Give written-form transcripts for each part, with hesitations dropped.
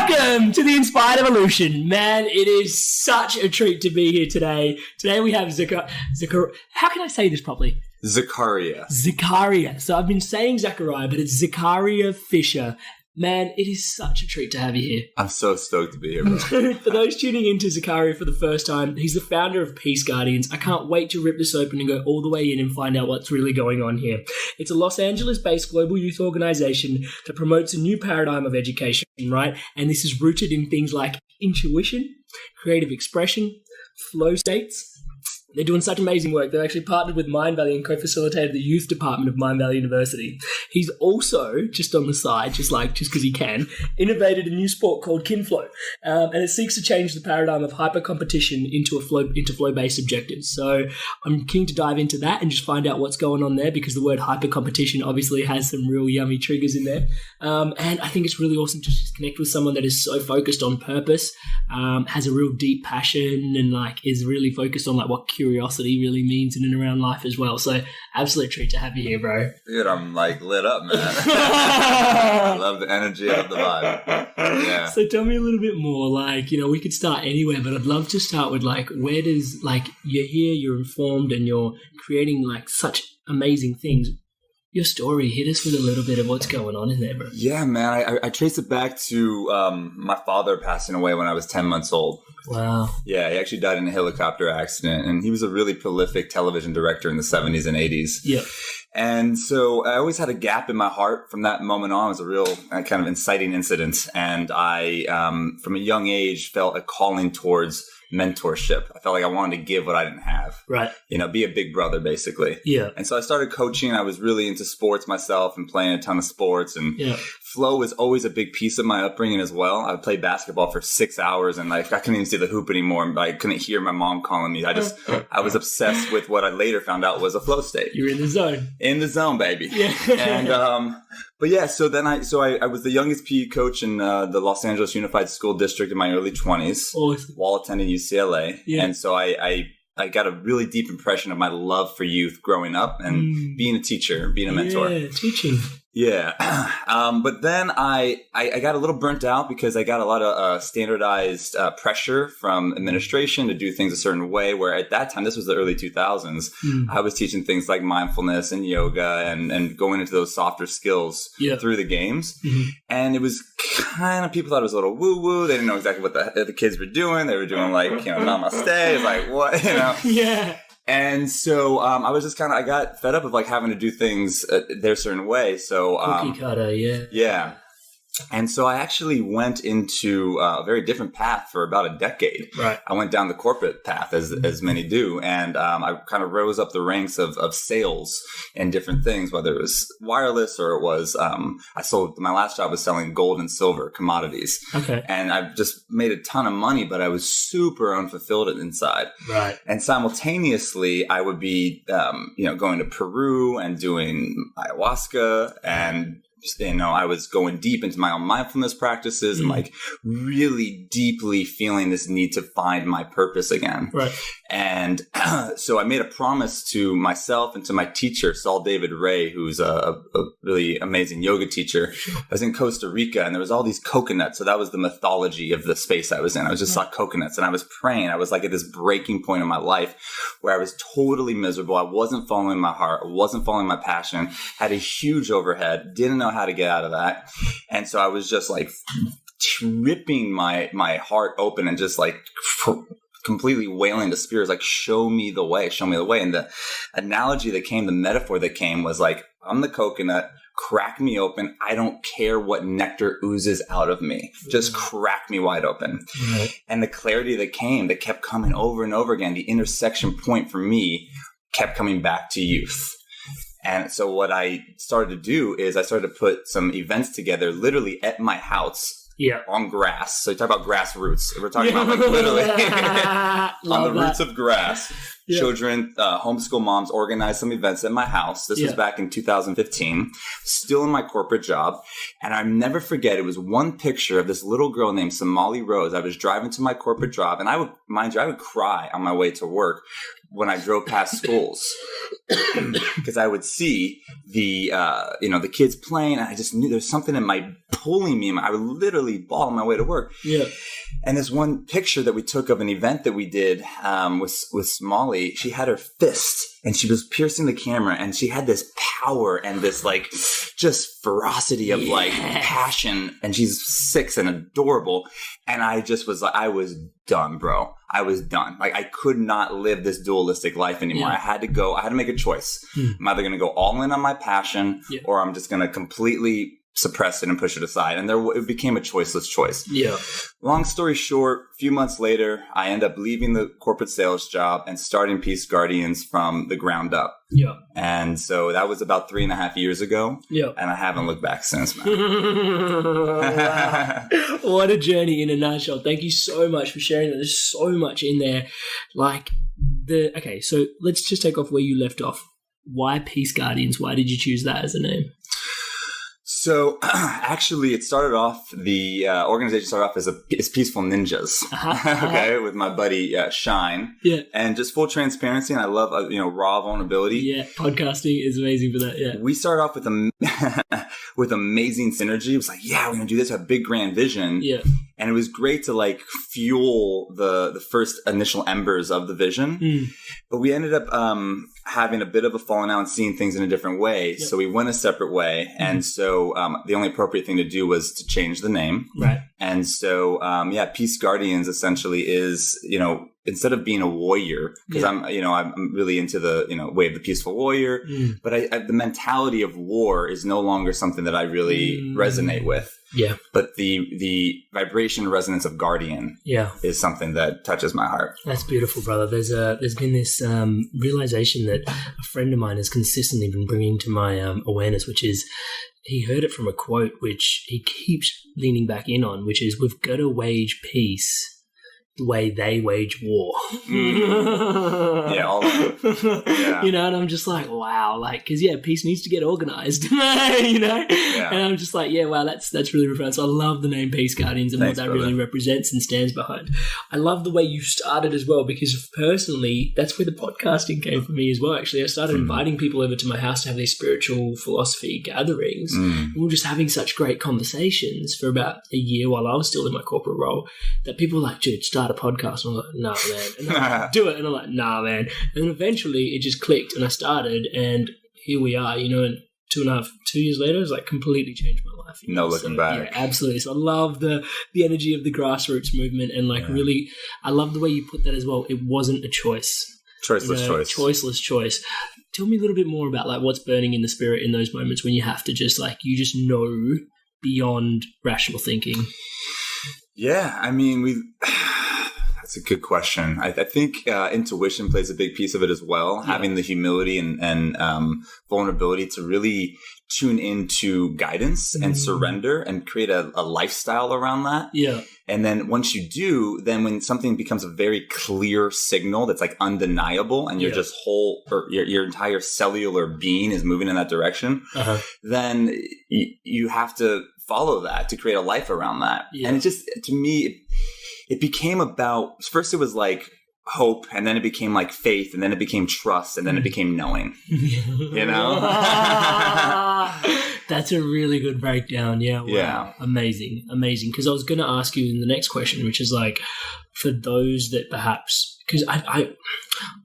Welcome to the Inspired Evolution. Man, it is such a treat to be here today. Today we have how can I say this properly? Zachariah. So I've been saying Zachariah, but it's Zachariah Fisher. Man, it is such a treat to have you here. I'm so stoked to be here, bro. For those tuning into Zachariah for the first time, he's the founder of Peace Guardians. I can't wait to rip this open and go all the way in and find out what's really going on here. It's a Los Angeles-based global youth organization that promotes a new paradigm of education, right? And this is rooted in things like intuition, creative expression, flow states. They're doing such amazing work. They've actually partnered with Mind Valley and co-facilitated the youth department of Mind Valley University. He's also, just on the side, just because he can, innovated a new sport called Kinflow. And it seeks to change the paradigm of hyper-competition into flow-based objectives. So I'm keen to dive into that and just find out what's going on there, because the word hyper-competition obviously has some real yummy triggers in there. And I think it's really awesome to just connect with someone that is so focused on purpose, has a real deep passion, and is really focused on what curiosity really means in and around life as well. So absolute treat to have you here, bro. Dude, I'm lit up, man. I love the energy, I love the vibe. Yeah. So tell me a little bit more, we could start anywhere, but I'd love to start with where does, you're here, you're informed, and you're creating such amazing things. Your story, hit us with a little bit of what's going on in there, bro. Yeah, man. I trace it back to my father passing away when I was 10 months old. Wow. Yeah, he actually died in a helicopter accident, and he was a really prolific television director in the 70s and 80s. Yeah. And so I always had a gap in my heart from that moment on. It was a real kind of inciting incident. And I, from a young age, felt a calling towards mentorship. I felt like I wanted to give what I didn't have. Right. Be a big brother, basically. Yeah. And so I started coaching. I was really into sports myself and playing a ton of sports. And flow was always a big piece of my upbringing as well. I played basketball for 6 hours and I couldn't even see the hoop anymore. I couldn't hear my mom calling me. I was obsessed with what I later found out was a flow state. You're in the zone. In the zone, baby. Yeah. And, but yeah, so then I was the youngest PE coach in the Los Angeles Unified School District in my early 20s while attending UCLA. Yeah. And so I got a really deep impression of my love for youth growing up and being a teacher, being a mentor. Yeah, teaching. Yeah. But then I got a little burnt out because I got a lot of standardized pressure from administration to do things a certain way, where at that time, this was the early 2000s, I was teaching things like mindfulness and yoga and going into those softer skills through the games. Mm-hmm. And it was kind of, people thought it was a little woo-woo. They didn't know exactly what the kids were doing. They were doing namaste. It's like, what, Yeah. And so I was just I got fed up of having to do things their certain way. So cookie cutter, yeah. Yeah. And so I actually went into a very different path for about a decade. Right. I went down the corporate path, as many do. And I kind of rose up the ranks of sales and different things, whether it was wireless or it was, my last job was selling gold and silver commodities. Okay. And I've just made a ton of money, but I was super unfulfilled inside. Right. And simultaneously, I would be, going to Peru and doing ayahuasca and I was going deep into my own mindfulness practices and really deeply feeling this need to find my purpose again. Right. And so I made a promise to myself and to my teacher, Saul David Ray, who's a really amazing yoga teacher. I was in Costa Rica and there was all these coconuts. So that was the mythology of the space I was in. I was just saw coconuts and I was praying. I was at this breaking point in my life where I was totally miserable. I wasn't following my heart. I wasn't following my passion. Had a huge overhead. Didn't know how to get out of that. And so I was just ripping my heart open and just completely wailing to spirits, show me the way, show me the way. And the analogy that came, the metaphor that came was I'm the coconut, crack me open. I don't care what nectar oozes out of me. Just crack me wide open. Right. And the clarity that kept coming over and over again, the intersection point for me kept coming back to youth. And so what I started to do is I started to put some events together literally at my house. Yeah. On grass. So you talk about grassroots. We're talking about literally on the roots of grass. children, homeschool moms, organized some events at my house. This was back in 2015, still in my corporate job. And I never forget, it was one picture of this little girl named Somali Rose. I was driving to my corporate job, and I would cry on my way to work when I drove past schools because I would see the kids playing, and I just knew there's something pulling me. I would literally bawl on my way to work. Yeah. And this one picture that we took of an event that we did with Somali, she had her fist and she was piercing the camera, and she had this power and this like just ferocity of like passion, and she's 6 and adorable. And I just was like, I was done, bro. I was done. Like, I could not live this dualistic life anymore. I had to make a choice. I'm either going to go all in on my passion or I'm just going to completely suppress it and push it aside. And it became a choiceless choice. Yeah. Long story short, a few months later, I end up leaving the corporate sales job and starting Peace Guardians from the ground up. Yeah. And so that was about 3.5 years ago. Yeah. And I haven't looked back since, man. Wow. What a journey in a nutshell. Thank you so much for sharing that. There's so much in there. Okay, so let's just take off where you left off. Why Peace Guardians? Why did you choose that as a name? So actually, the organization started off as Peaceful Ninjas, okay, with my buddy Shine. Yeah. And just full transparency, and I love, raw vulnerability. Yeah, podcasting is amazing for that, yeah. We started off with amazing synergy. It was like, we're going to do this, a big grand vision. Yeah. And it was great to like fuel the first initial embers of the vision. But we ended up having a bit of a falling out and seeing things in a different way. Yep. So we went a separate way. And so the only appropriate thing to do was to change the name. Right. And so, Peace Guardians essentially is, instead of being a warrior, because I'm really into the, way of the peaceful warrior, but the mentality of war is no longer something that I really resonate with. Yeah. But the vibration resonance of guardian is something that touches my heart. That's beautiful, brother. There's been this realization that a friend of mine has consistently been bringing to my awareness, which is, he heard it from a quote which he keeps leaning back in on, which is, we've got to wage peace the way they wage war. All of it. Yeah. And I'm just like, wow, because peace needs to get organized, Yeah. And I'm just like, wow, that's really refreshing. So I love the name Peace Guardians and what that really represents and stands behind. I love the way you started as well, because personally, that's where the podcasting came for me as well. Actually, I started inviting people over to my house to have these spiritual philosophy gatherings. And we were just having such great conversations for about a year while I was still in my corporate role, that people were like, dude, start a podcast. And I'm like, nah, man. And I'm like, do it. And I'm like, nah, man. And then eventually it just clicked and I started, and here we are, and 2 years later, it's like completely changed my life. No looking back. Yeah, absolutely. So I love the energy of the grassroots movement, and really, I love the way you put that as well. It wasn't a choice. Choiceless choice. Choiceless choice. Tell me a little bit more about what's burning in the spirit in those moments when you have to just you just know beyond rational thinking. Yeah, I mean, that's a good question. I think intuition plays a big piece of it as well. Yeah. Having the humility and vulnerability to really tune into guidance and surrender and create a lifestyle around that. Yeah. And then once you do, then when something becomes a very clear signal that's undeniable, and you're just your entire cellular being is moving in that direction, then you have to follow that to create a life around that. Yeah. And it just, to me, it became about, first it was like hope, and then it became like faith, and then it became trust, and then it became knowing. That's a really good breakdown. Yeah. Wow. Yeah. Amazing. Because I was going to ask you in the next question, which is for those that perhaps, because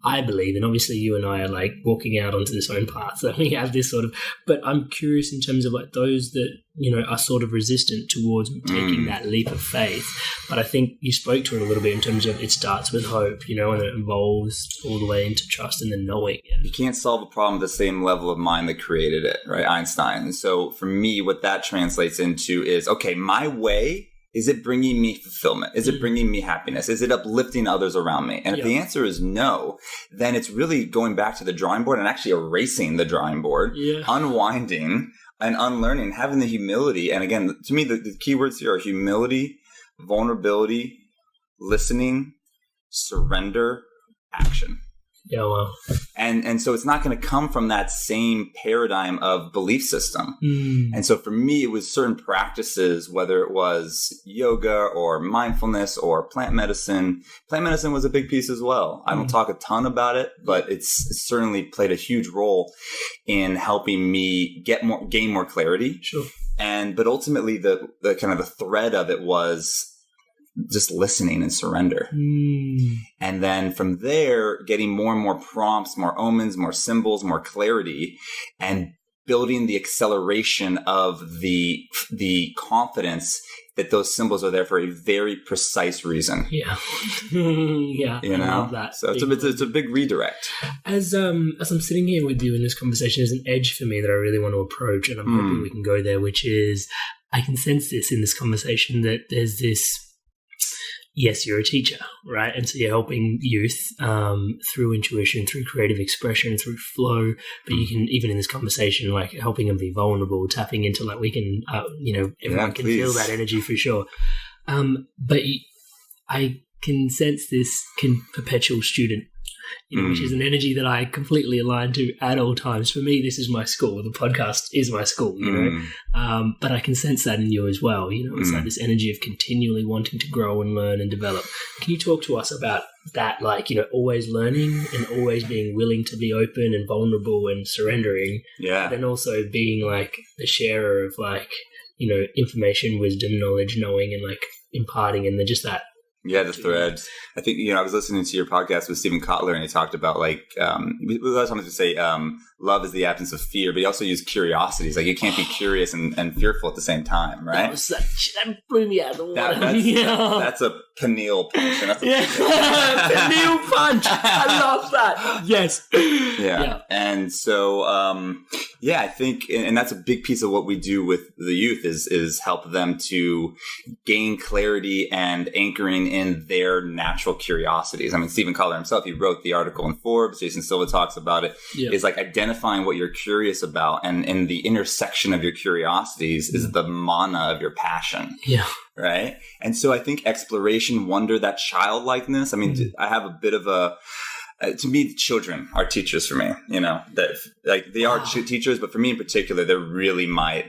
I believe, and obviously you and I are walking out onto this own path, that we have this sort of, but I'm curious in terms of those that, are sort of resistant towards taking that leap of faith. But I think you spoke to it a little bit in terms of it starts with hope, and it evolves all the way into trust and then knowing. You can't solve a problem at the same level of mind that created it, right? Einstein. And so for me, what that translates into is, okay, my way, is it bringing me fulfillment? Is it bringing me happiness? Is it uplifting others around me? And if the answer is no, then it's really going back to the drawing board and actually erasing the drawing board, unwinding and unlearning, having the humility. And again, to me, the key words here are humility, vulnerability, listening, surrender, action. Yeah, well. And so it's not going to come from that same paradigm of belief system. And so for me, it was certain practices, whether it was yoga or mindfulness or plant medicine. Plant medicine was a big piece as well. I don't talk a ton about it, but it's certainly played a huge role in helping me gain more clarity. Sure. But ultimately the kind of the thread of it was just listening and surrender. And then from there, getting more and more prompts, more omens, more symbols, more clarity, and building the acceleration of the confidence that those symbols are there for a very precise reason. Yeah. Yeah. You know? I love that. So it's a big redirect. As I'm sitting here with you in this conversation, there's an edge for me that I really want to approach, and I'm hoping we can go there, which is I can sense this in this conversation that there's this. Yes, you're a teacher, right? And so you're helping youth through intuition, through creative expression, through flow. But you can, even in this conversation, like helping them be vulnerable, tapping into like we can, everyone can feel that energy for sure. But I can sense this perpetual student, which is an energy that I completely align to at all times. For me, this is my school. The podcast is my school, but I can sense that in you as well. It's like this energy of continually wanting to grow and learn and develop. Can you talk to us about that? Like, always learning and always being willing to be open and vulnerable and surrendering. Yeah. But then also being like the sharer of like, information, wisdom, knowledge, knowing, and like imparting, and then just that. Yeah, the threads. I think, I was listening to your podcast with Stephen Kotler, and he talked about like, we a lot of times we say love is the absence of fear, but he also used curiosities. Like you can't be curious and fearful at the same time, right? That blew me out of the water. That's a pineal punch. Pineal punch. I love that. Yes. Yeah. And so, I think, and that's a big piece of what we do with the youth is help them to gain clarity and anchoring in their natural curiosities. I mean, Stephen Kotler himself, he wrote the article in Forbes. Jason Silva talks about it. Is like identifying what you're curious about, and in the intersection of your curiosities is the mana of your passion. Yeah. Right. And so I think exploration, wonder, that childlikeness. I mean, I have a bit of to me, children are teachers for me, that like they are teachers, but for me in particular, they're really my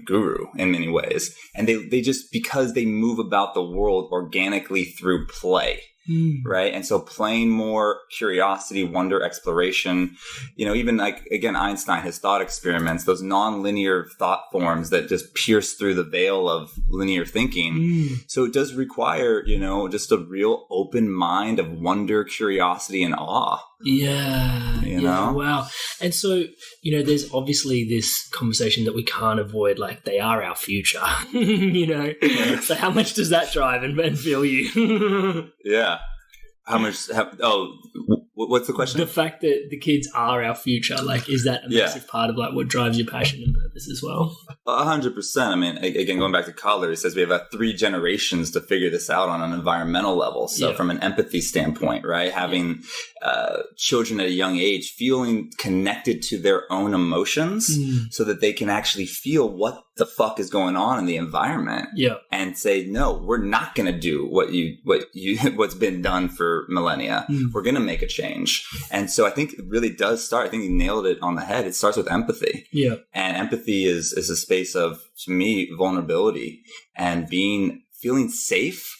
guru in many ways. And they just, because they move about the world organically through play. Right. And so playing more, curiosity, wonder, exploration, even like, again, Einstein, his thought experiments, those nonlinear thought forms that just pierce through the veil of linear thinking. So it does require, just a real open mind of wonder, curiosity, and awe. Yeah. You know? Wow. And so, there's obviously this conversation that we can't avoid, like they are our future, So how much does that drive and feel you? Yeah. How much what's the question? The fact that the kids are our future, like, is that a massive part of like what drives your passion and purpose as well? 100%. I mean, again, going back to Kotler, he says we have 3 generations to figure this out on an environmental level. So from an empathy standpoint, right? Having children at a young age feeling connected to their own emotions so that they can actually feel what the fuck is going on in the environment and say, no, we're not going to do what's been done for millennia. We're going to make a change. And so I think it really does start. I think you nailed it on the head. It starts with empathy. Yeah. And empathy is a space of, to me, vulnerability and feeling safe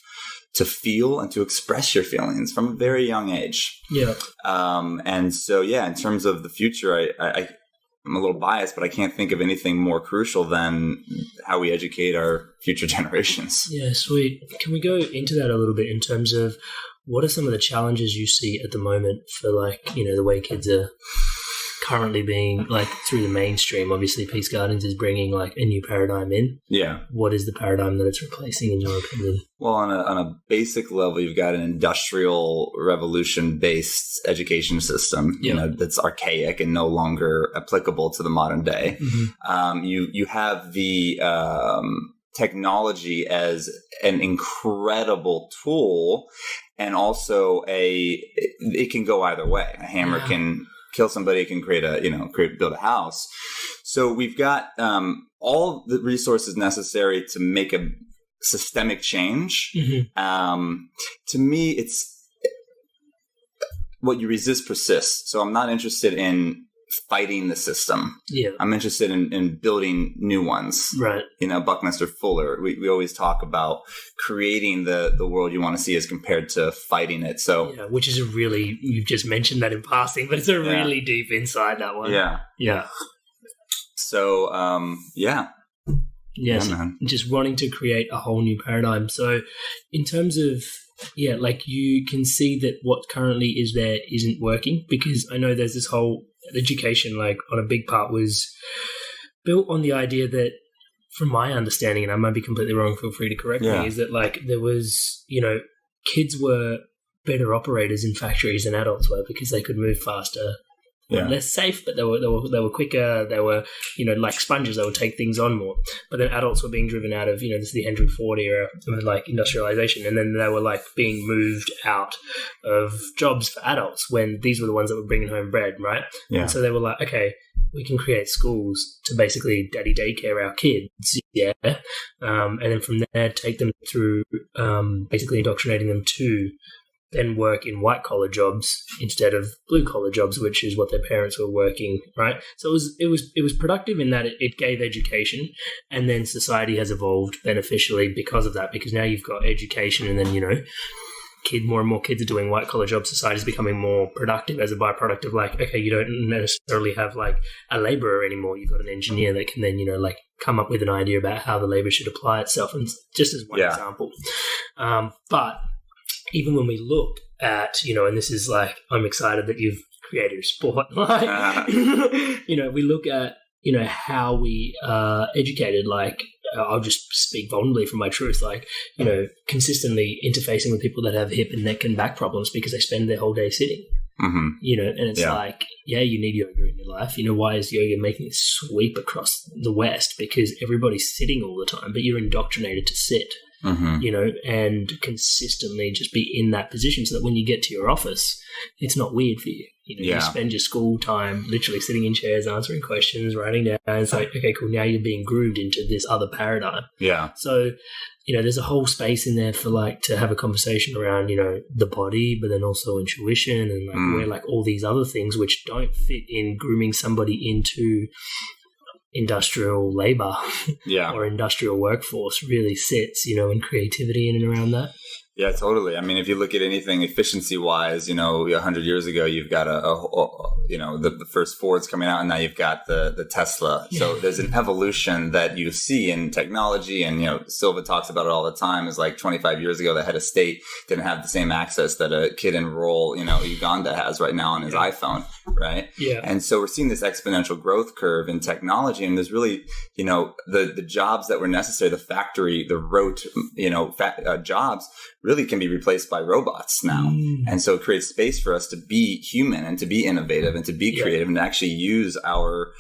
to feel and to express your feelings from a very young age. Yeah. And so, in terms of the future, I'm a little biased, but I can't think of anything more crucial than how we educate our future generations. Yeah, sweet. Can we go into that a little bit in terms of what are some of the challenges you see at the moment for like, the way kids are currently being like through the mainstream? Obviously, Peace Gardens is bringing like a new paradigm in. Yeah. What is the paradigm that it's replacing in your opinion? Well, on a basic level, you've got an industrial revolution-based education system, that's archaic and no longer applicable to the modern day. You have the technology as an incredible tool, and also it can go either way. A hammer can kill somebody, it can build a house. So we've got all the resources necessary to make a systemic change. To me, what you resist persists. So I'm not interested in fighting the system. Yeah. I'm interested in building new ones. Right. Buckminster Fuller, we always talk about creating the world you want to see as compared to fighting it. So yeah, which is you've just mentioned that in passing, but it's a really deep insight, that one. Yeah. Yeah. So, yeah. Yes. Yeah, man. Just wanting to create a whole new paradigm. So in terms of, like you can see that what currently is there isn't working, because I know there's this whole education, like on a big part, was built on the idea that, from my understanding, and I might be completely wrong, feel free to correct me, is that like there was, kids were better operators in factories than adults were because they could move faster. Yeah. Less safe, but they were quicker. They were, like sponges. They would take things on more. But then adults were being driven out of, this is the Henry Ford era of like industrialization, and then they were like being moved out of jobs for adults when these were the ones that were bringing home bread, right? Yeah. And so they were like, okay, we can create schools to basically daddy daycare our kids, and then from there take them through, basically indoctrinating them to then work in white-collar jobs instead of blue-collar jobs, which is what their parents were working, right? So it was productive in that it gave education, and then society has evolved beneficially because of that, because now you've got education, and then, more and more kids are doing white-collar jobs. Society's becoming more productive as a byproduct of like, okay, you don't necessarily have like a laborer anymore. You've got an engineer that can then, like come up with an idea about how the labor should apply itself, and just as one example. But even when we look at, and this is like, I'm excited that you've created a sport, like, we look at, how we are educated, like, I'll just speak vulnerably from my truth, like, consistently interfacing with people that have hip and neck and back problems because they spend their whole day sitting. Mm-hmm. And it's like, you need yoga in your life. Why is yoga making a sweep across the West? Because everybody's sitting all the time, but you're indoctrinated to sit. Mm-hmm. And consistently just be in that position so that when you get to your office, it's not weird for you. You spend your school time literally sitting in chairs, answering questions, writing down. It's like, okay, cool. Now you're being grooved into this other paradigm. Yeah. So, there's a whole space in there for like to have a conversation around, the body, but then also intuition and like where like all these other things which don't fit in grooming somebody into industrial labor or industrial workforce really sits, in creativity in and around that. Yeah, totally. I mean, if you look at anything efficiency-wise, 100 years ago, you've got the first Fords coming out, and now you've got the Tesla. Yeah. So there's an evolution that you see in technology, and, Silva talks about it all the time, is like 25 years ago, the head of state didn't have the same access that a kid in rural, Uganda has right now on his iPhone, right? Yeah. And so we're seeing this exponential growth curve in technology, and there's really, the jobs that were necessary, the factory, the rote, jobs, really can be replaced by robots now. And so it creates space for us to be human and to be innovative and to be creative and to actually use our,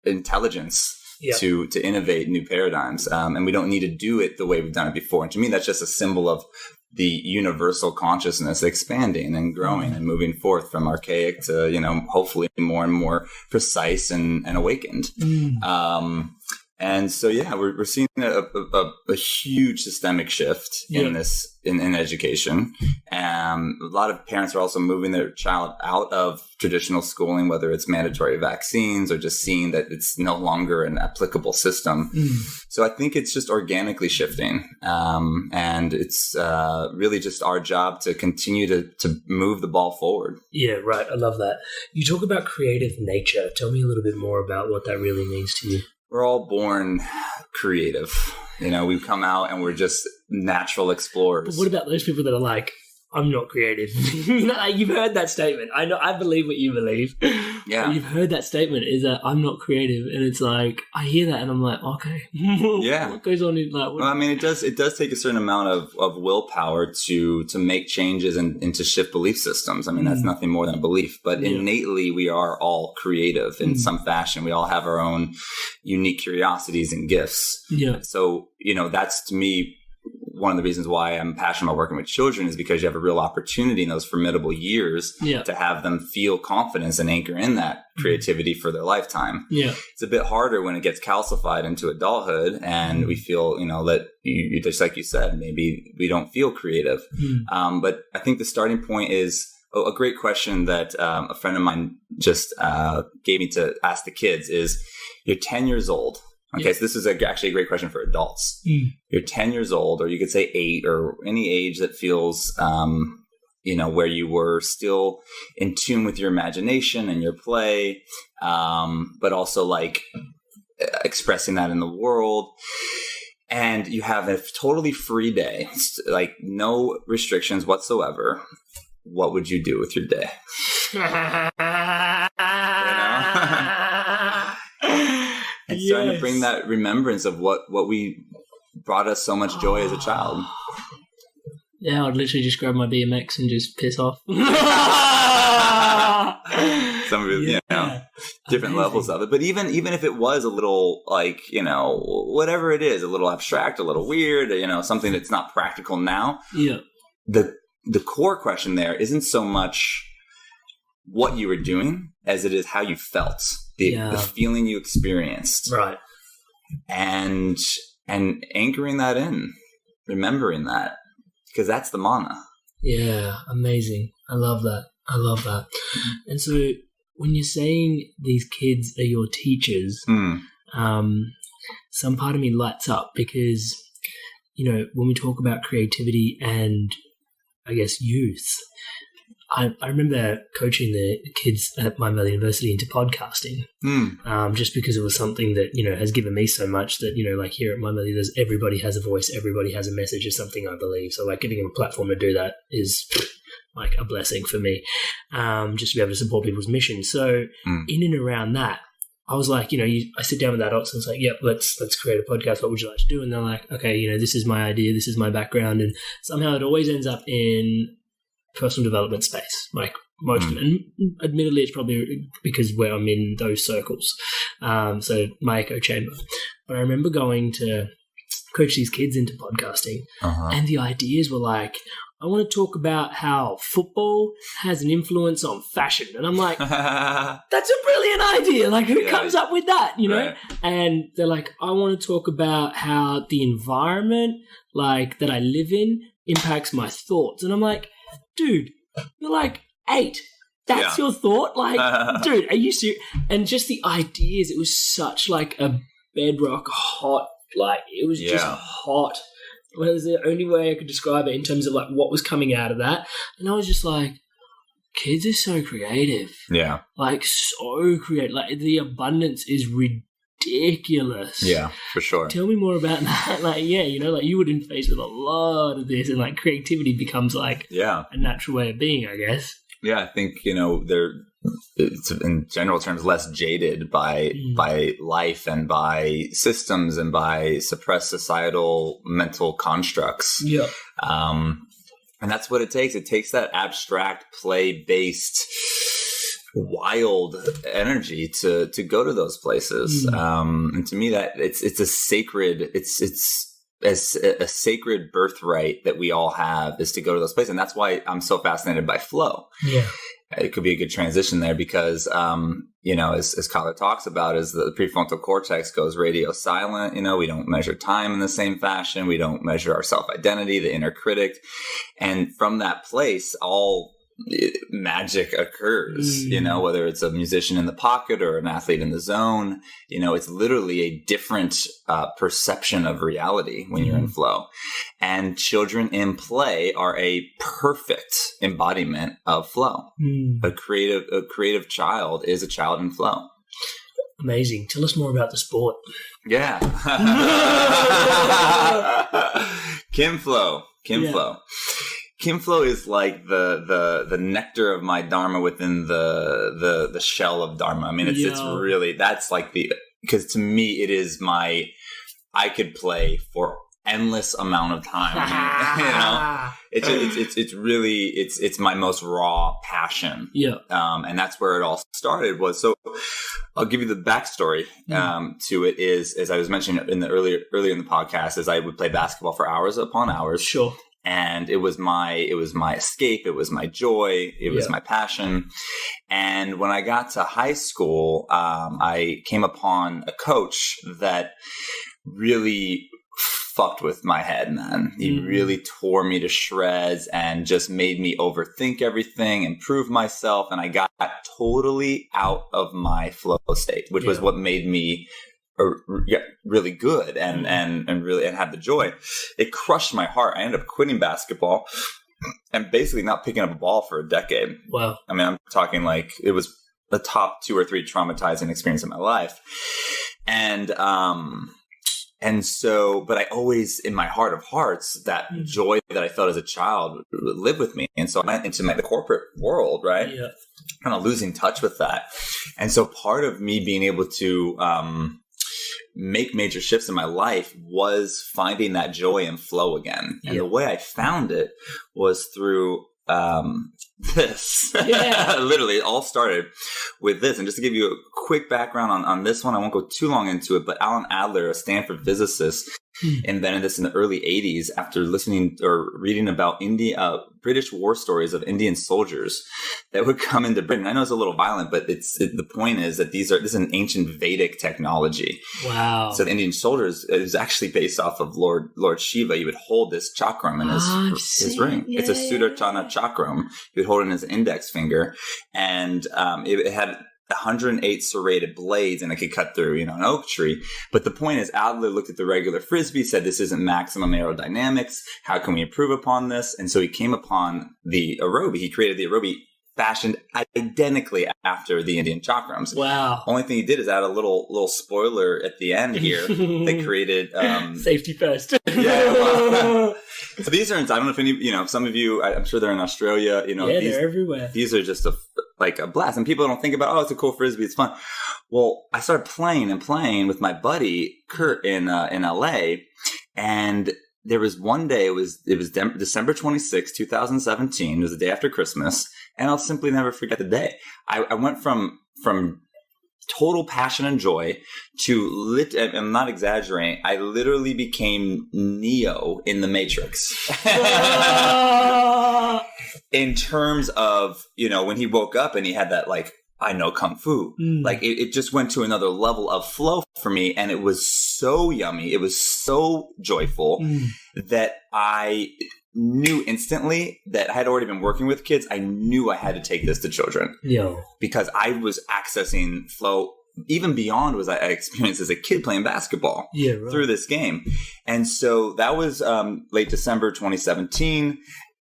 intelligence to innovate new paradigms. And we don't need to do it the way we've done it before. And to me, that's just a symbol of the universal consciousness expanding and growing and moving forth from archaic to, hopefully more and more precise and awakened. And so, we're seeing a huge systemic shift in this, in education. A lot of parents are also moving their child out of traditional schooling, whether it's mandatory vaccines or just seeing that it's no longer an applicable system. So I think it's just organically shifting. And it's really just our job to continue to move the ball forward. Yeah, right. I love that. You talk about creative nature. Tell me a little bit more about what that really means to you. We're all born creative. We come out and we're just natural explorers. But what about those people that are like, I'm not creative? You've heard that statement. I know. I believe what you believe. Yeah. But you've heard that statement is that I'm not creative. And it's like, I hear that and I'm like, okay. Yeah. What goes on in that? Well, I mean, it does take a certain amount of willpower to make changes and to shift belief systems. I mean, that's nothing more than a belief, but innately we are all creative in some fashion. We all have our own unique curiosities and gifts. Yeah. So, that's to me, one of the reasons why I'm passionate about working with children is because you have a real opportunity in those formidable years to have them feel confidence and anchor in that creativity for their lifetime. Yeah. It's a bit harder when it gets calcified into adulthood and we feel, that you just like you said, maybe we don't feel creative. But I think the starting point is a great question that a friend of mine just gave me to ask the kids is, you're 10 years old. Okay, so this is actually a great question for adults. You're 10 years old, or you could say 8, or any age that feels, where you were still in tune with your imagination and your play, but also like expressing that in the world. And you have a totally free day, like no restrictions whatsoever. What would you do with your day? And starting to bring that remembrance of what we brought us so much joy as a child. Yeah, I'd literally just grab my BMX and just piss off. Some of it, different levels of it. But even if it was a little like, whatever it is, a little abstract, a little weird, something that's not practical now. Yeah. The core question there isn't so much what you were doing as it is how you felt, the feeling you experienced. Right. And anchoring that in, remembering that. Because that's the mana. Yeah, amazing. I love that. And so when you're saying these kids are your teachers, some part of me lights up because, when we talk about creativity and, I guess, youth, I remember coaching the kids at my University into podcasting, just because it was something that, has given me so much that, like here at my there's everybody has a voice, everybody has a message is something I believe. So like giving them a platform to do that is like a blessing for me, just to be able to support people's mission. So in and around that, I was like, I sit down with adults and it's like, yep, let's create a podcast. What would you like to do? And they're like, okay, this is my idea. This is my background. And somehow it always ends up in personal development space, like most of it. And admittedly, it's probably because where I'm in those circles. So my echo chamber. But I remember going to coach these kids into podcasting, and the ideas were like, I want to talk about how football has an influence on fashion. And I'm like, that's a brilliant idea. Like, who comes up with that, Right. And they're like, I want to talk about how the environment, like, that I live in impacts my thoughts. And I'm like, dude, you're like 8. That's your thought? Like, dude, are you serious? And just the ideas, it was such like a bedrock hot, like, it was just hot. Well, it was the only way I could describe it in terms of like what was coming out of that. And I was just like, kids are so creative. Yeah. Like, so creative. Like, the abundance is ridiculous. Yeah, for sure. Tell me more about that. Like, like you would interface with a lot of this, and like creativity becomes like a natural way of being, I guess. Yeah, I think, it's in general terms less jaded by life and by systems and by suppressed societal mental constructs. Yeah. And that's what it takes. It takes that abstract play-based wild energy to go to those places. And to me that it's a sacred, it's a sacred birthright that we all have is to go to those places. And that's why I'm so fascinated by flow. Yeah. It could be a good transition there because, as Collar talks about, as the prefrontal cortex goes radio silent, we don't measure time in the same fashion. We don't measure our self-identity, the inner critic. And from that place, all magic occurs, whether it's a musician in the pocket or an athlete in the zone, it's literally a different perception of reality when you're in flow. And children in play are a perfect embodiment of flow. A creative child is a child in flow. Amazing. Tell us more about the sport. Yeah. Kim Flow. Kim Flow is like the nectar of my Dharma within the shell of Dharma. I mean, it's really, that's like because to me, it is I could play for endless amount of time. It's really, it's my most raw passion. Yeah. And that's where it all started so I'll give you the backstory, to it is, as I was mentioning in the earlier in the podcast, is I would play basketball for hours upon hours. Sure. And it was my escape. It was my joy. It was my passion. And when I got to high school, I came upon a coach that really fucked with my head, man. He really tore me to shreds and just made me overthink everything and prove myself. And I got totally out of my flow state, which was what made me really good and really have the joy. It crushed my heart. I ended up quitting basketball and basically not picking up a ball for a decade. Wow. I mean, I'm talking like it was the top 2 or 3 traumatizing experience in my life. And so, but I always, in my heart of hearts, that joy that I felt as a child lived with me. And so I went into the corporate world, right? Yeah. Kind of losing touch with that. And so part of me being able to make major shifts in my life was finding that joy and flow again. And the way I found it was through this. Literally, it all started with this. And just to give you a quick background on this one, I won't go too long into it, but Alan Adler, a Stanford physicist, invented this in the early 80s after listening or reading about British war stories of Indian soldiers that would come into Britain. I know it's a little violent, but the point is that this is an ancient Vedic technology. Wow. So the Indian soldiers, it was actually based off of Lord Shiva. He would hold this chakram in his ring. Yeah. It's a Sudarshana chakram. He would hold it in his index finger, and it had 108 serrated blades, and it could cut through, an oak tree. But the point is, Adler looked at the regular Frisbee, said, this isn't maximum aerodynamics. How can we improve upon this? And so he came upon the Aerobie. He created the Aerobie fashioned identically after the Indian chakrams. Wow. Only thing he did is add a little spoiler at the end here that created... safety first. So these are, I don't know if any, some of you, I'm sure they're in Australia, they're everywhere. These are just a blast. And people don't think about, it's a cool Frisbee, it's fun. Well, I started playing with my buddy Kurt in LA, and there was one day, it was December 26, 2017. It was the day after Christmas, and I'll simply never forget the day. I went from total passion and joy to I'm not exaggerating, I literally became Neo in the Matrix. In terms of, when he woke up and he had that, I know Kung Fu. It just went to another level of flow for me. And it was so yummy. It was so joyful that I knew instantly that I had already been working with kids. I knew I had to take this to children. Because I was accessing flow even beyond what I experienced as a kid playing basketball through this game. And so that was late December 2017.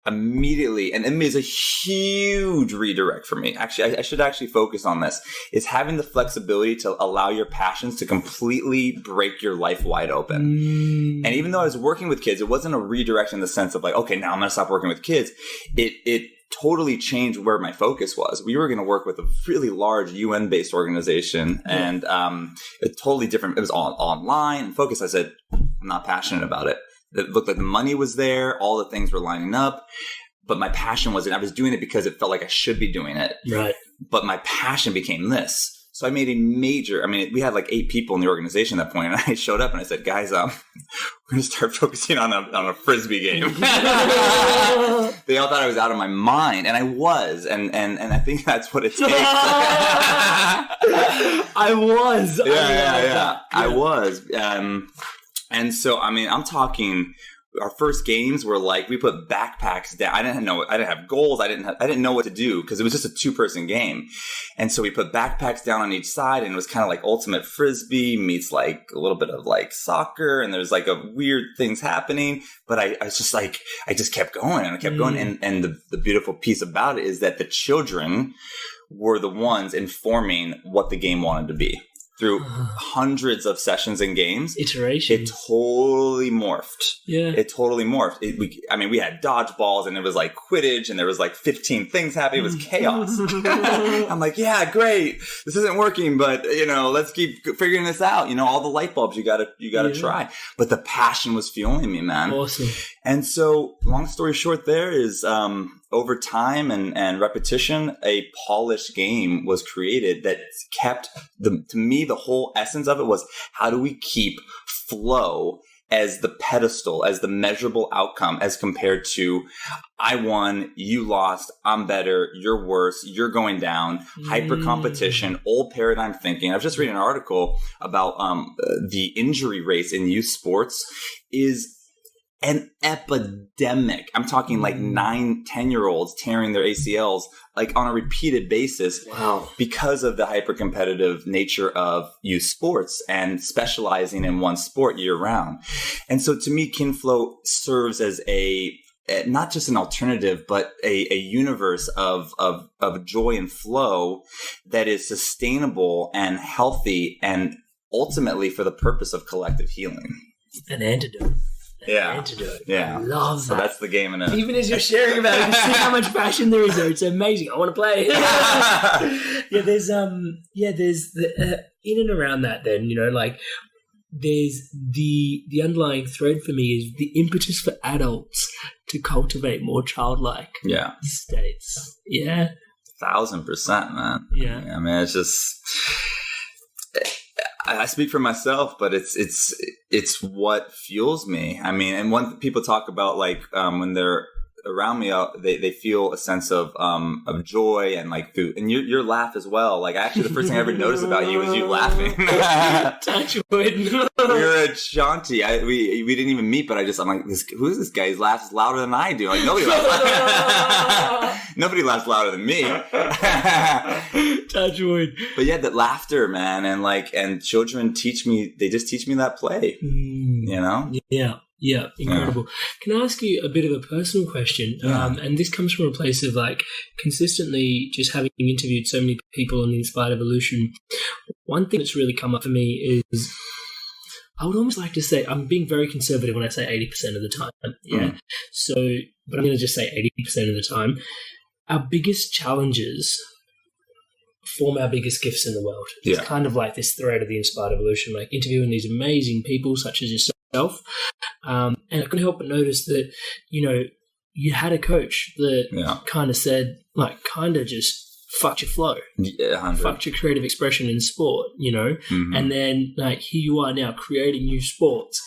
Immediately, and it was a huge redirect for me. Actually, I should actually focus on this, is having the flexibility to allow your passions to completely break your life wide open. And even though I was working with kids, it wasn't a redirect in the sense of okay, now I'm going to stop working with kids. It totally changed where my focus was. We were going to work with a really large UN-based organization, and it's totally different. It was all online and focus. I said, I'm not passionate about it. It looked like the money was there. All the things were lining up. But my passion wasn't. I was doing it because it felt like I should be doing it. Right. But my passion became this. So I made a major, we had 8 people in the organization at that point. And I showed up and I said, guys, we're going to start focusing on a Frisbee game. They all thought I was out of my mind. And I was. And I think that's what it takes. I was. Yeah. I was. And so, I'm talking, our first games were we put backpacks down. I didn't have goals. I didn't know what to do because it was just a 2-person game. And so we put backpacks down on each side, and it was kind of like ultimate Frisbee meets a little bit of soccer, and there's a weird things happening. But I was just I just kept going and I kept going. And the beautiful piece about it is that the children were the ones informing what the game wanted to be. Through hundreds of sessions and games, iterations, it totally morphed. It totally morphed. We had dodgeballs, and it was Quidditch, and there was 15 things happening. It was chaos. I'm yeah, great. This isn't working, but let's keep figuring this out. All the light bulbs you gotta try. But the passion was fueling me, man. Awesome. And so, long story short, there is over time and repetition, a polished game was created that kept to me, the whole essence of it was, how do we keep flow as the pedestal, as the measurable outcome, as compared to I won, you lost, I'm better, you're worse, you're going down, hyper competition, old paradigm thinking. I've just read an article about the injury rates in youth sports is an epidemic. I'm talking like 9, 10-year-olds tearing their ACLs like on a repeated basis. Wow. Because of the hyper-competitive nature of youth sports and specializing in one sport year round. And so to me, Kinflow serves as not just an alternative, but a universe of joy and flow that is sustainable and healthy and ultimately for the purpose of collective healing. An antidote. Antidote. Yeah. I love that. So that's the game in it. Even as you're sharing about it, you see how much passion there is there. It's amazing. I want to play. There's the in and around that then, like there's the underlying thread for me is the impetus for adults to cultivate more childlike states. Yeah. 1,000%, man. Yeah. I mean, it's just I speak for myself, but it's what fuels me. I mean, and when people talk about like when they're around me, they feel a sense of joy and like food, and your laugh as well. Like actually, the first thing I ever noticed about you was you laughing. Touch wood. You're a Shanti. We didn't even meet, but I'm like, who is this guy? He laughs louder than I do. Like nobody laughs. Nobody laughs louder than me. Touch wood. But yeah, that laughter, man, and children teach me. They just teach me that play. You know? Yeah, incredible. Can I ask you a bit of a personal question? And this comes from a place of like consistently just having interviewed so many people on the Inspired Evolution. One thing that's really come up for me is I would almost like to say, I'm being very conservative when I say 80% of the time. Yeah. So, but I'm going to just say 80% of the time. Our biggest challenges form our biggest gifts in the world. It's kind of like this thread of the Inspired Evolution, like interviewing these amazing people such as yourself. And I couldn't help but notice that, you had a coach that kind of said, like, kind of just fucked your flow. Yeah, fucked your creative expression in sport, and then like here you are now creating new sports,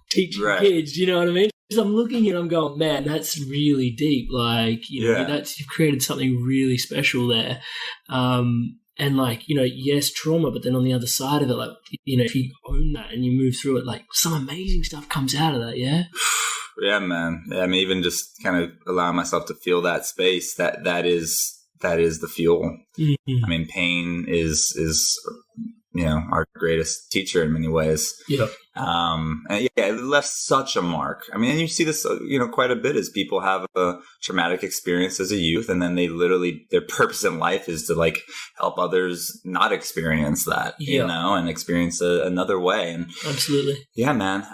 teaching kids, you know what I mean? Because I'm looking and I'm going, man, that's really deep. Like, that's, you've created something really special there. And like, yes, trauma, but then on the other side of it, like, if you own that and you move through it, like some amazing stuff comes out of that. Yeah. Yeah, man. I mean, even just kind of allowing myself to feel that space, that is the fuel. I mean, pain is our greatest teacher in many ways. Yeah. And it left such a mark. I mean, and you see this, quite a bit as people have a traumatic experience as a youth, and then their purpose in life is to like help others not experience that, and experience another way. And absolutely. Yeah, man.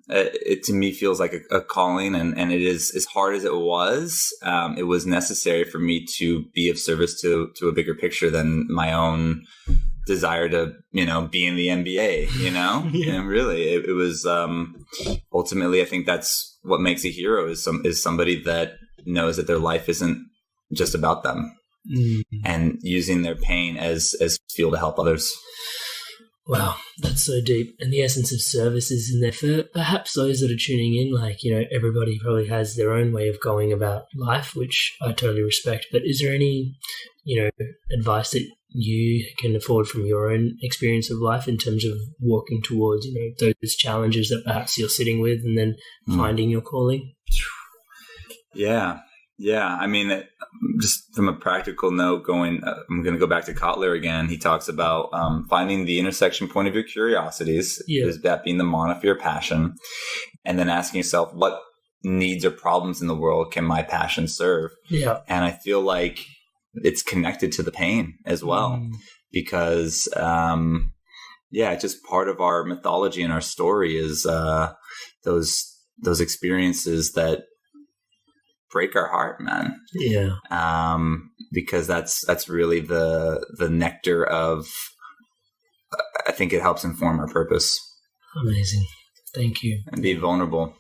It to me feels like a calling, and it is as hard as it was necessary for me to be of service to a bigger picture than my own desire to, be in the NBA, and really it was, ultimately, I think that's what makes a hero is somebody that knows that their life isn't just about them and using their pain as fuel to help others. Wow, that's so deep. And the essence of service is in there for perhaps those that are tuning in, like, everybody probably has their own way of going about life, which I totally respect. But is there any, advice that you can afford from your own experience of life in terms of walking towards, those challenges that perhaps you're sitting with and then finding your calling? Yeah. I mean, just from a practical note, I'm going to go back to Kotler again. He talks about finding the intersection point of your curiosities, is that being the monolith of your passion, and then asking yourself, what needs or problems in the world can my passion serve? Yeah. And I feel like it's connected to the pain as well, because, just part of our mythology and our story is those experiences that break our heart, man. Yeah. Because that's really the nectar of, I think it helps inform our purpose. Amazing. Thank you. And be vulnerable.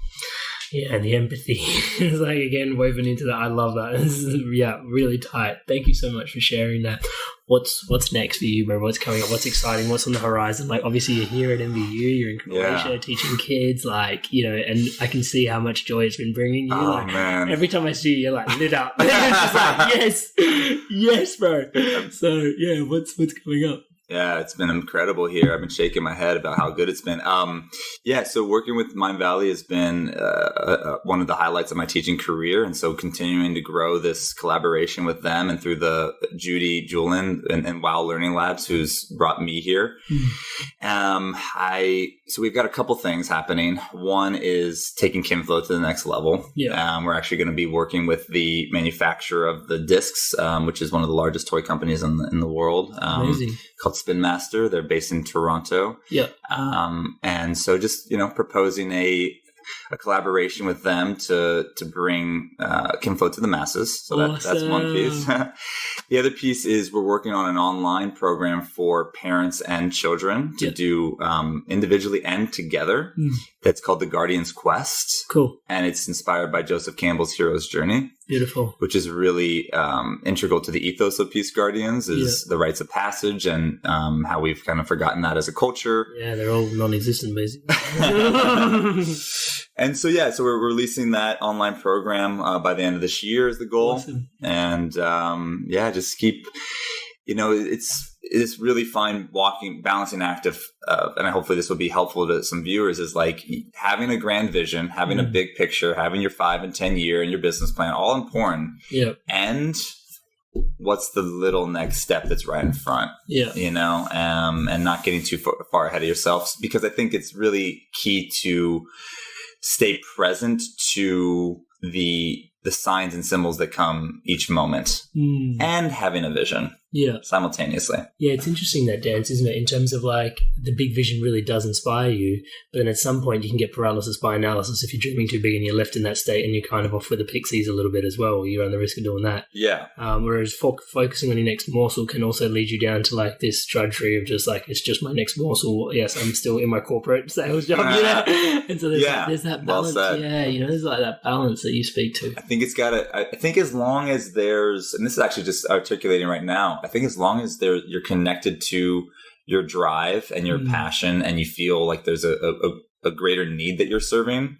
Yeah, and the empathy is like, again, woven into that. I love that. This is, really tight. Thank you so much for sharing that. What's next for you, bro? What's coming up? What's exciting? What's on the horizon? Like, obviously, you're here at MVU. You're in Croatia teaching kids. Like, and I can see how much joy it's been bringing you. Oh, man. Every time I see you, you're like lit up. It's just like, yes, bro. So, what's coming up? Yeah, it's been incredible here. I've been shaking my head about how good it's been. So working with Mind Valley has been one of the highlights of my teaching career. And so continuing to grow this collaboration with them and through the Judy Julin and Wow Learning Labs, who's brought me here. So we've got a couple things happening. One is taking Kinflow to the next level. Yeah. We're actually going to be working with the manufacturer of the discs, which is one of the largest toy companies in the world. Amazing. Called Spin Master. They're based in Toronto. Yeah. And so just, proposing a collaboration with them to bring Kinflow to the masses. So that's one piece. The other piece is we're working on an online program for parents and children to do individually and together. That's called the Guardian's Quest. Cool. And it's inspired by Joseph Campbell's Hero's Journey. Beautiful. Which is really integral to the ethos of Peace Guardians is the rites of passage and how we've kind of forgotten that as a culture. Yeah, they're all non-existent, basically. And so, so we're releasing that online program by the end of this year is the goal. Awesome. And just keep, it's really fine balancing act of, and hopefully this will be helpful to some viewers, is like having a grand vision, having a big picture, having your 5 and 10 year and your business plan, all important. Yeah. And what's the little next step that's right in front? Yeah. And not getting too far ahead of yourself, because I think it's really key to stay present to the signs and symbols that come each moment and having a vision simultaneously. Yeah, it's interesting, that dance, isn't it? In terms of like the big vision really does inspire you, but then at some point you can get paralysis by analysis if you're dreaming too big and you're left in that state and you're kind of off with the pixies a little bit as well. You run the risk of doing that. Yeah. Whereas focusing on your next morsel can also lead you down to like this drudgery of just like, it's just my next morsel. Yes, I'm still in my corporate sales job, And so there's that balance. Well said. Yeah, there's like that balance that you speak to. I think as long as there's, and this is actually just articulating right now, I think as long as you're connected to your drive and your passion and you feel like there's a greater need that you're serving,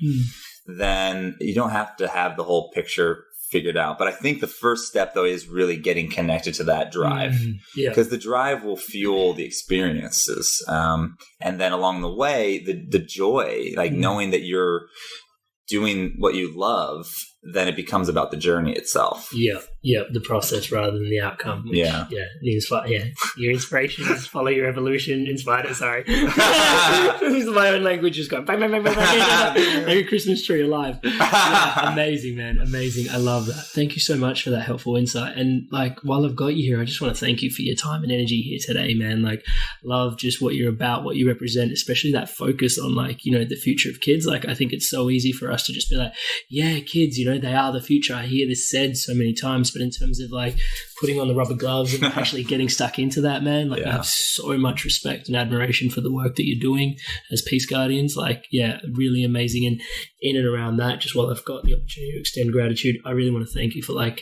then you don't have to have the whole picture figured out. But I think the first step, though, is really getting connected to that drive, because the drive will fuel the experiences. And then along the way, the joy, like knowing that you're doing what you love, then it becomes about the journey itself. Yeah, the process rather than the outcome. Which, your inspiration is follow your evolution. Inspired. Sorry, this is my own language just going bang, bang, bang, bang, bang. Like a Christmas tree alive. Yeah, amazing, man, amazing. I love that. Thank you so much for that helpful insight. And like, while I've got you here, I just want to thank you for your time and energy here today, man. Like, love just what you're about, what you represent, especially that focus on like, the future of kids. Like, I think it's so easy for us to just be like, yeah, kids, they are the future. I hear this said so many times, but in terms of like putting on the rubber gloves and actually getting stuck into that, man, like I have so much respect and admiration for the work that you're doing as Peace Guardians. Like, really amazing. And in and around that, just while I've got the opportunity to extend gratitude, I really want to thank you for like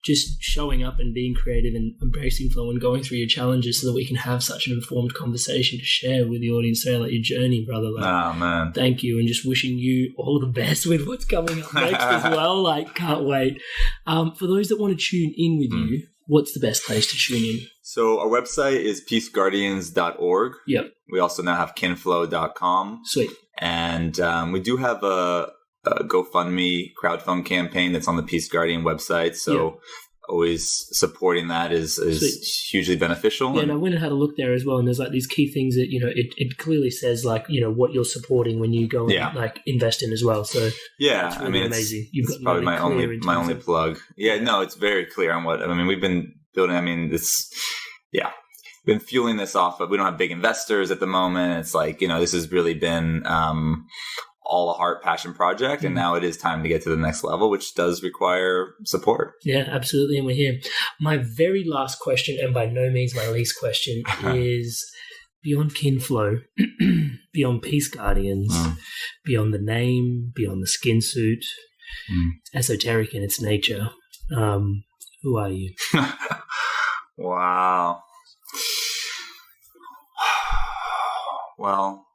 just showing up and being creative and embracing flow and going through your challenges so that we can have such an informed conversation to share with the audience today, like your journey, brother. Like, man. Thank you. And just wishing you all the best with what's coming up next as well. Like, can't wait. For those that want to tune in with you, what's the best place to tune in? So our website is peaceguardians.org. Yep. We also now have kinflow.com. Sweet. And we do have a GoFundMe crowdfund campaign that's on the Peace Guardian website. So always supporting that is hugely beneficial. Yeah, and I went and had a look there as well. And there's like these key things that, it clearly says like, what you're supporting when you go and like invest in as well. So yeah, really amazing. It's probably my only plug. Yeah, no, it's very clear on what, we've been building. Been fueling this off of, we don't have big investors at the moment. It's like, this has really been, all a heart passion project, and now it is time to get to the next level, which does require support. Yeah, absolutely. And we're here. My very last question, and by no means my least question, is beyond Kinflow, beyond Peace Guardians, beyond the name, beyond the skin suit, esoteric in its nature. Who are you? Wow. Well,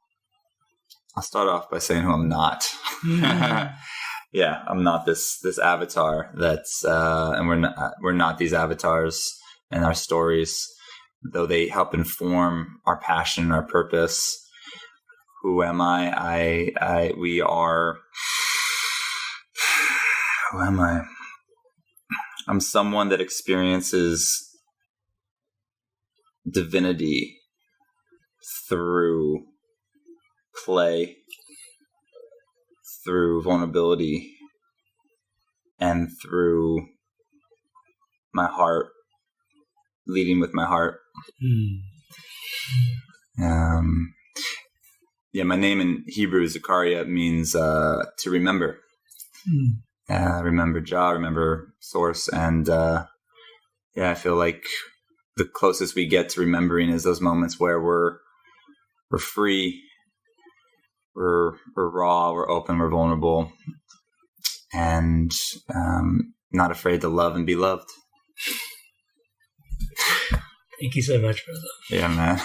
I'll start off by saying who I'm not. I'm not this avatar that's, and we're not these avatars and our stories though they help inform our passion, our purpose. Who am I? We are. Who am I? I'm someone that experiences divinity through play, through vulnerability, and through my heart, leading with my heart. My name in Hebrew, Zachariah, means to remember. Remember Jah, remember Source, and I feel like the closest we get to remembering is those moments where we're free, we're raw, we're open, we're vulnerable, and not afraid to love and be loved. Thank you so much, brother. Yeah, man.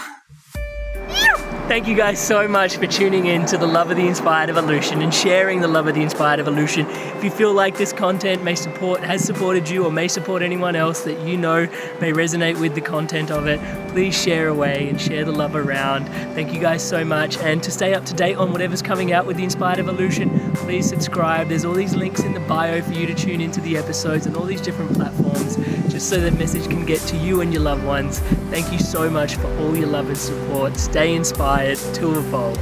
Thank you guys so much for tuning in to the Love of the Inspired Evolution and sharing the Love of the Inspired Evolution. If you feel like this content has supported you or may support anyone else that you know may resonate with the content of it, please share away and share the love around. Thank you guys so much. And to stay up to date on whatever's coming out with the Inspired Evolution, please subscribe. There's all these links in the bio for you to tune into the episodes and all these different platforms, just so that message can get to you and your loved ones. Thank you so much for all your love and support. Stay inspired to evolve.